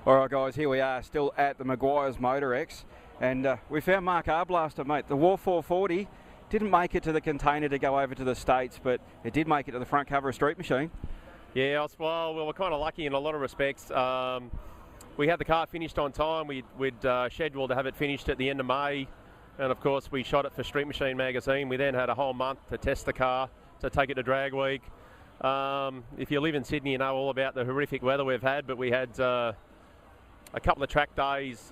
All right, guys, here we are, still at the Meguiar's Motorex, and we found Mark Arblaster, mate. The WAR440 didn't make it to the container to go over to the States, but it did make it to the front cover of Street Machine. Yeah, well, we were kind of lucky in a lot of respects. We had the car finished on time. We'd scheduled to have it finished at the end of May, and of course we shot it for Street Machine magazine. We then had a whole month to test the car, to take it to drag week. If you live in Sydney, you know all about the horrific weather we've had, but we had a couple of track days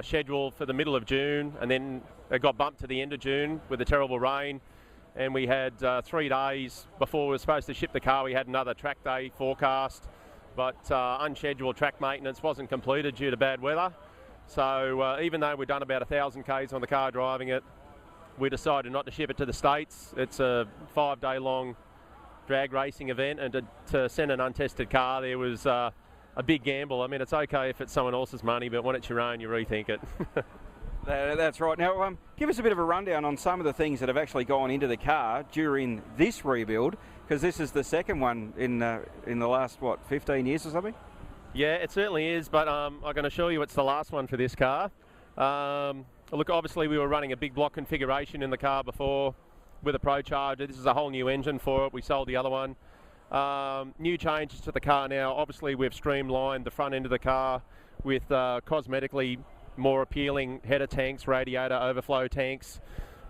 scheduled for the middle of June, and then it got bumped to the end of June with the terrible rain, and we had 3 days before we were supposed to ship the car. We had another track day forecast, but unscheduled track maintenance wasn't completed due to bad weather. So even though we'd done about 1,000 Ks on the car driving it, we decided not to ship it to the States. It's a 5-day long drag racing event, and to send an untested car there was a big gamble. I mean, it's okay if it's someone else's money, but when it's your own, you rethink it. That's right. Now, give us a bit of a rundown on some of the things that have actually gone into the car during this rebuild, because this is the second one in the last, 15 years or something? Yeah, it certainly is, but I can assure you it's the last one for this car. Look, obviously we were running a big block configuration in the car before with a Pro Charger. This is a whole new engine for it. We sold the other one. New changes to the car now. Obviously we've streamlined the front end of the car with cosmetically more appealing header tanks, radiator overflow tanks.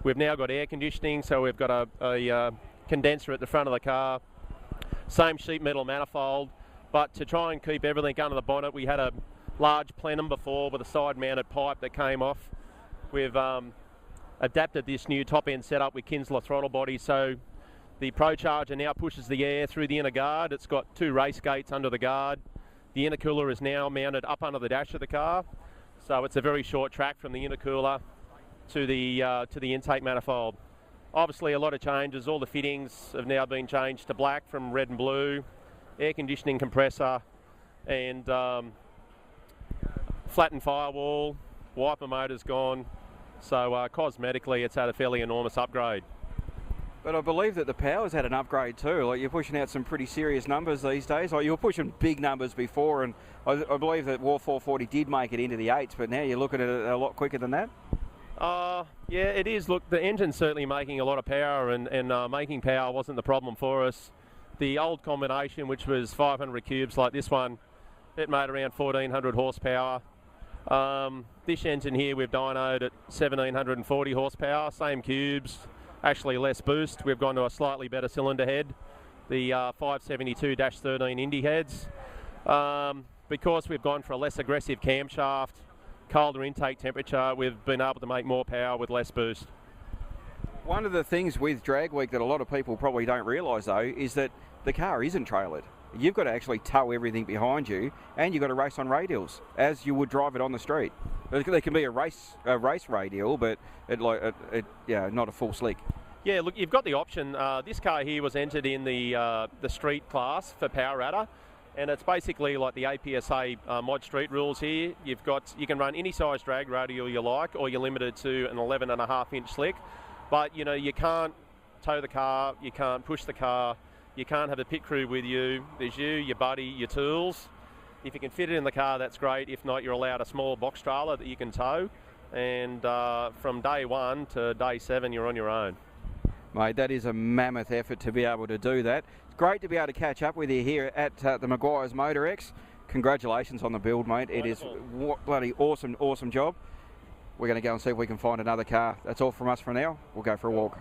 We've now got air conditioning, so we've got a condenser at the front of the car. Same sheet metal manifold, but to try and keep everything under the bonnet, we had a large plenum before with a side mounted pipe that came off. We've adapted this new top end setup with Kinsler throttle body, so the Pro Charger now pushes the air through the inner guard. It's got 2 race gates under the guard. The intercooler is now mounted up under the dash of the car, so it's a very short track from the intercooler to the intake manifold. Obviously a lot of changes. All the fittings have now been changed to black from red and blue. Air conditioning compressor and flattened firewall. Wiper motor's gone. So cosmetically it's had a fairly enormous upgrade. But I believe that the power's had an upgrade too. Like, you're pushing out some pretty serious numbers these days. Like, you were pushing big numbers before, and I believe that WAR440 did make it into the 8s, but now you're looking at it a lot quicker than that. Yeah, it is. Look, the engine's certainly making a lot of power, and making power wasn't the problem for us. The old combination, which was 500 cubes like this one, it made around 1,400 horsepower. This engine here we've dynoed at 1,740 horsepower, same cubes. Actually less boost. We've gone to a slightly better cylinder head, the 572-13 Indy heads. Because we've gone for a less aggressive camshaft, colder intake temperature, we've been able to make more power with less boost. One of the things with Drag Week that a lot of people probably don't realise though is that the car isn't trailered. You've got to actually tow everything behind you, and you've got to race on radials as you would drive it on the street. There can be a race radial, but not a full slick. Yeah, look, you've got the option. This car here was entered in the street class for Power Radar, and it's basically like the APSA mod street rules here. You can run any size drag radial you like, or you're limited to an 11.5-inch slick. But you can't tow the car, you can't push the car. You can't have a pit crew with you. There's you, your buddy, your tools. If you can fit it in the car, that's great. If not, you're allowed a small box trailer that you can tow. And from day 1 to day 7, you're on your own. Mate, that is a mammoth effort to be able to do that. It's great to be able to catch up with you here at the Meguiar's Motorex. Congratulations on the build, mate. Wonderful. It is bloody awesome job. We're going to go and see if we can find another car. That's all from us for now. We'll go for a walk.